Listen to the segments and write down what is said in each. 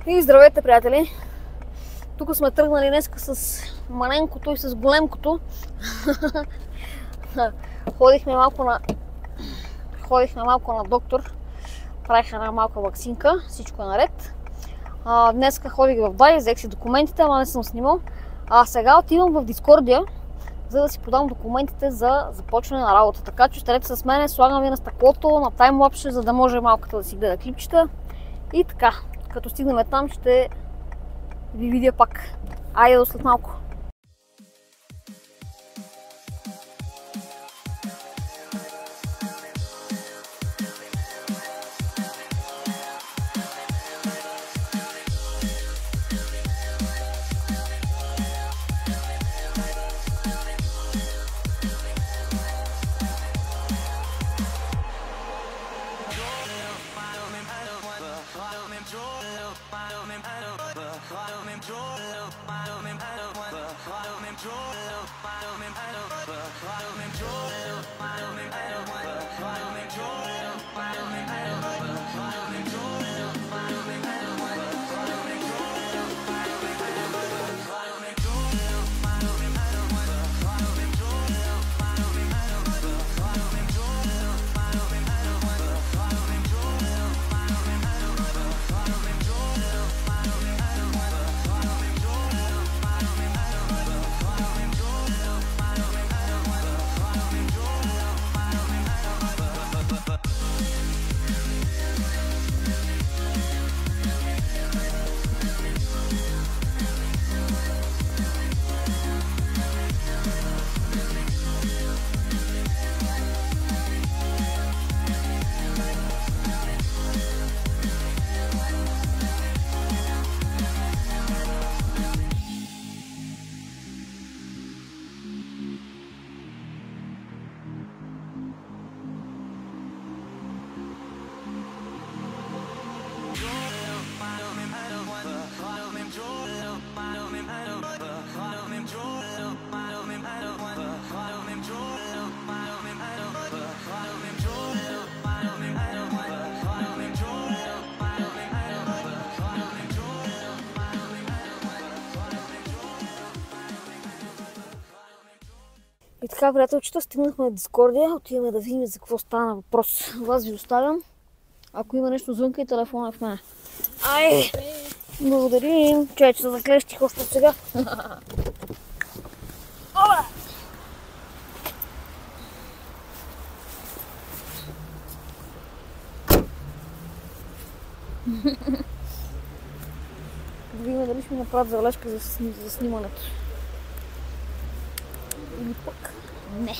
И здравейте, приятели! Тук сме тръгнали днеска с маленкото и с големкото. Ходихме малко на доктор. Правих една малка ваксинка. Всичко е наред. Днеска ходих в ДАИ, взех си документите, ама не съм снимал. Сега отивам в Дискордия, за да си подам документите за започване на работа. Така че останете с мен, слагам ви на стъклото, на таймлапше, за да може малката да си гледа клипчета. И така, като стигнем там, ще ви видя пак. Айде до след малко. И така, приятелчета, стигнахме на Дискордия, отиваме да видим за какво стана въпрос. Вас ви оставям. Ако има нещо звънка и телефона е в мене. Ай! Благодарим! Чай, че се заклещих още от сега. Да видим дали ще ми направят забележка за снимането. Или пък не.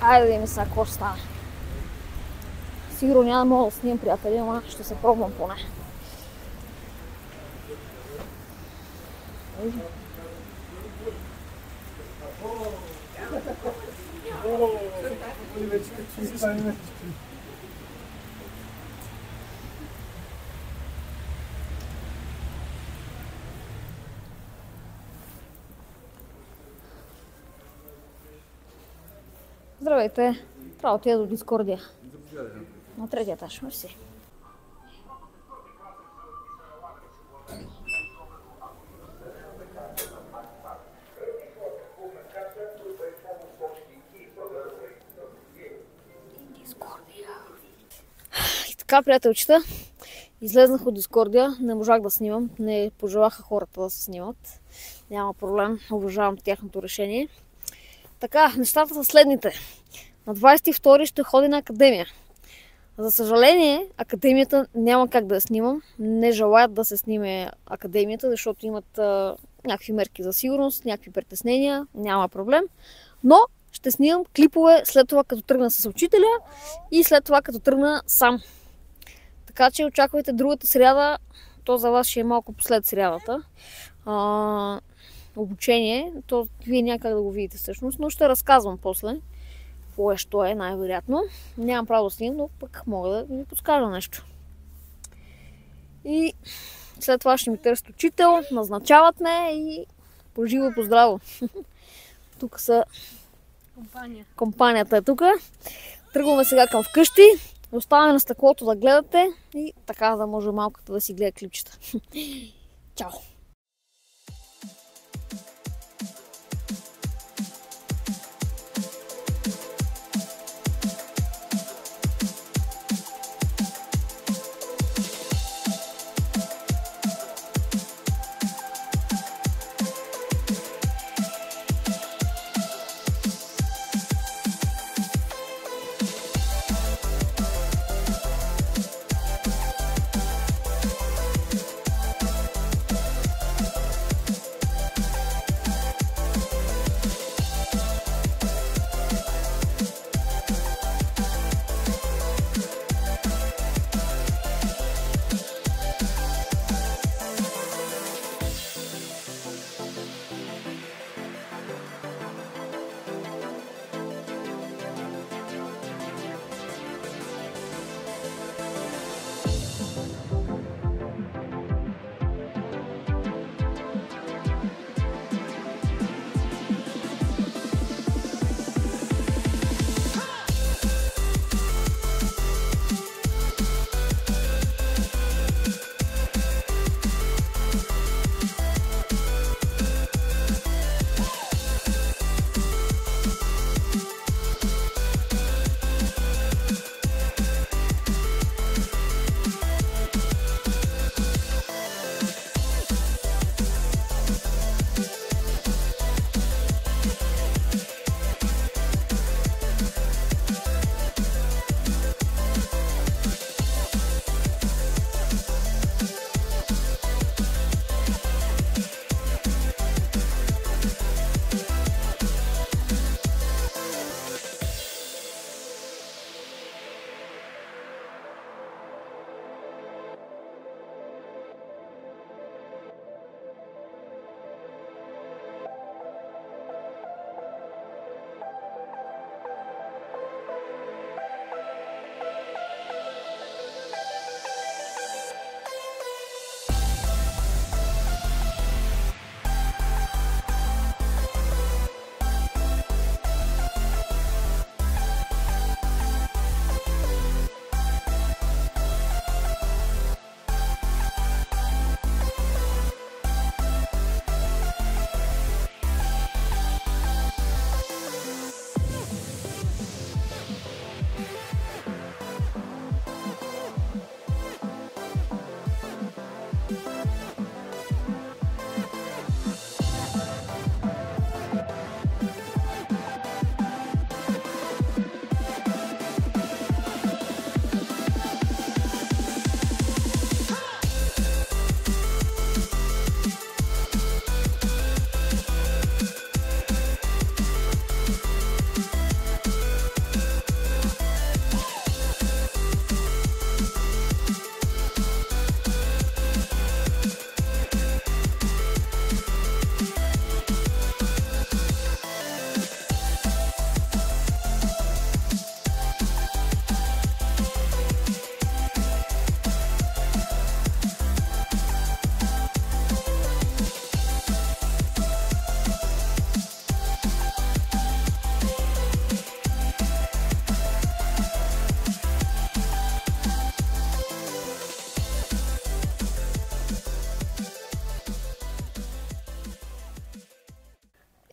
Айде да видим сега какво ще стане. Сигурно няма да мога да снимам, приятели, ама ще се пробвам поне. Здравейте! Трябва да отида до Дискордия. На третия етаж, мерси. И така, приятелчета, излезнах от Дискордия, не можах да снимам, не пожелаха хората да се снимат. Няма проблем, уважавам тяхното решение. Така, нещата са следните. На 22 ще ходи на академия. За съжаление, академията няма как да я снимам. Не желаят да се сниме академията, защото имат някакви мерки за сигурност, някакви притеснения, няма проблем. Но ще снимам клипове след това, като тръгна с учителя и след това, като тръгна сам. Така че очаквайте другата сряда. То за вас ще е малко послед срядата. обучение, то вие някак да го видите всъщност, но ще разказвам после кое що е най-вероятно. Нямам право да снимам, но пък мога да ви подскажа нещо. И след това ще ми търсят учител, назначават ме и поживо и поздраво. Тук са... Компанията е тук. Тръгваме сега към вкъщи. Оставаме на стъклото да гледате и така да може малката да си гледа клипчета. Чао!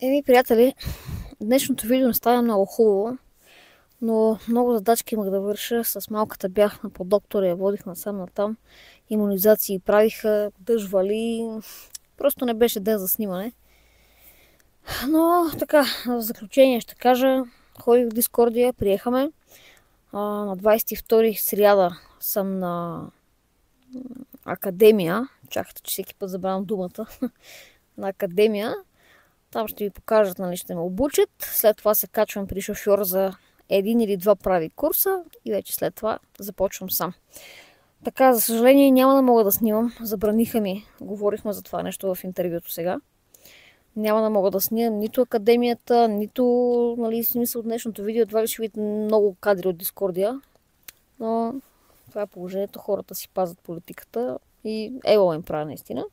Еми, приятели, днешното видео не става много хубаво, но много задачки имах да върша. С малката бях на подоктора, я водих насам натам. Имунизации правиха, дъжд вали. Просто не беше ден за снимане. Но така, в заключение ще кажа, ходих в Дискордия, приехаме. На 22 сряда съм на академия. Чакайте, че всеки път забравям думата. На академия. Там ще ви покажат, нали, ще ме обучат. След това се качвам при шофьор за един или два прави курса и вече след това започвам сам. Така, за съжаление, няма да мога да снимам. Забраниха ми. Говорихме за това нещо в интервюто сега. Няма да мога да снимам нито академията, нито, нали, смисъл от днешното видео. Това ли ще видите много кадри от Дискордия. Но това е положението. Хората си пазят политиката и ево им прави наистина.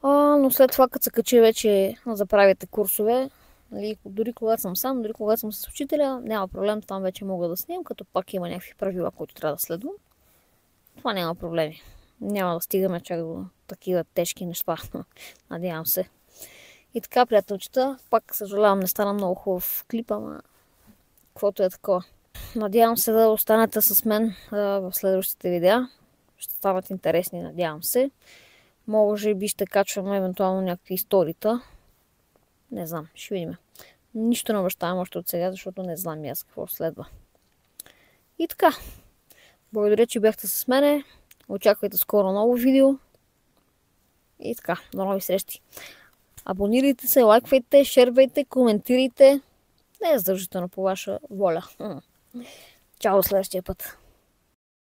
Но след това, като се качи вече да правите курсове, нали, дори когато съм сам, дори когато съм с учителя, няма проблем, там вече мога да снимам, като пак има някакви правила, които трябва да следвам. Това няма проблеми. Няма да стигаме чак до такива тежки неща. Надявам се. И така, приятелчета, пак съжалявам, не стана много хубав клип, ама каквото е такова. Надявам се да останете с мен в следващите видеа. Ще станат интересни, надявам се. Може би ще качваме евентуално някакви историта. Не знам, ще видим. Нищо не обещавам още от сега, защото не знам и аз какво следва. И така. Благодаря, че бяхте с мене. Очаквайте скоро ново видео. И така, до нови срещи. Абонирайте се, лайквайте, шервайте, коментирайте. Не е задължително по ваша воля. Чао до следващия път.